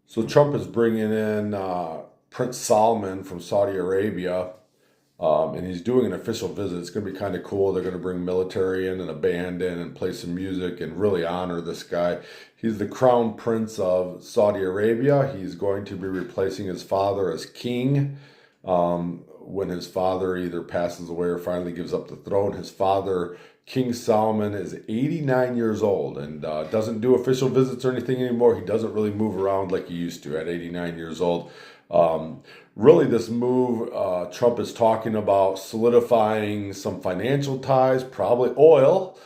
So Trump is bringing in Prince Salman from Saudi Arabia, and he's doing an official visit. It's going to be kind of cool. They're going to bring military in and a band in and play some music and really honor this guy. He's the crown prince of Saudi Arabia. He's going to be replacing his father as king. When his father either passes away or finally gives up the throne. His father, King Salman, is 89 years old and doesn't do official visits or anything anymore. He doesn't really move around like he used to at 89 years old. Really, this move, Trump is talking about solidifying some financial ties, probably oil.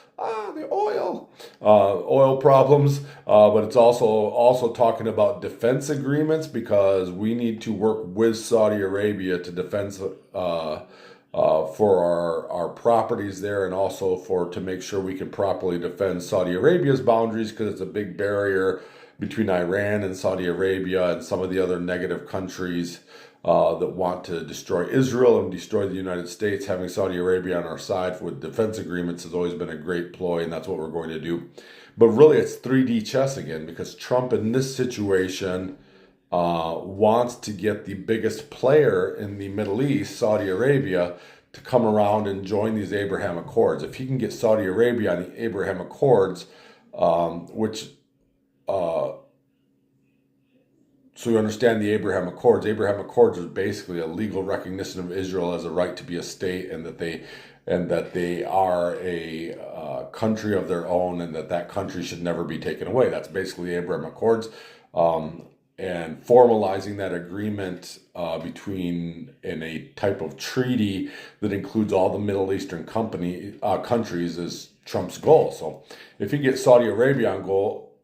The oil problems, but it's also talking about defense agreements because we need to work with Saudi Arabia to defend for our properties there, and also to make sure we can properly defend Saudi Arabia's boundaries because it's a big barrier between Iran and Saudi Arabia and some of the other negative countries that want to destroy Israel and destroy the United States. Having Saudi Arabia on our side with defense agreements has always been a great ploy, and that's what we're going to do. But really, it's 3D chess again because Trump in this situation wants to get the biggest player in the Middle East, Saudi Arabia, to come around and join these Abraham Accords. If he can get Saudi Arabia on the Abraham Accords, which so you understand the Abraham Accords. Abraham Accords is basically a legal recognition of Israel as a right to be a state, and that they are a country of their own, and that country should never be taken away. That's basically Abraham Accords, and formalizing that agreement in a type of treaty that includes all the Middle Eastern countries is Trump's goal. So if he gets Saudi Arabia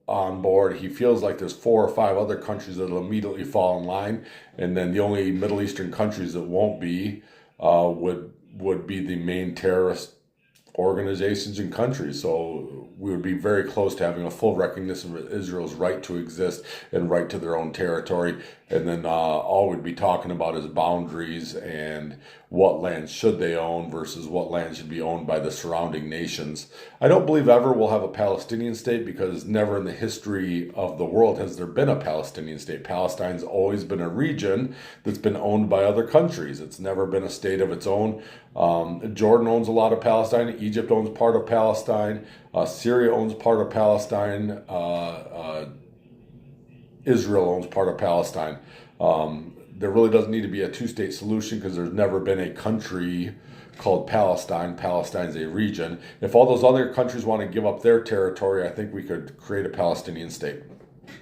on board, he feels like there's 4 or 5 other countries that'll immediately fall in line, and then the only Middle Eastern countries that won't be would be the main terrorist organizations and countries. So we would be very close to having a full recognition of Israel's right to exist and right to their own territory. And then all we'd be talking about is boundaries and what land should they own versus what land should be owned by the surrounding nations. I don't believe ever we'll have a Palestinian state because never in the history of the world has there been a Palestinian state. Palestine's always been a region that's been owned by other countries. It's never been a state of its own. Jordan owns a lot of Palestine. Egypt owns part of Palestine. Syria owns part of Palestine. Israel owns part of Palestine. There really doesn't need to be a 2-state solution because there's never been a country called Palestine. Palestine's a region. If all those other countries want to give up their territory, I think we could create a Palestinian state.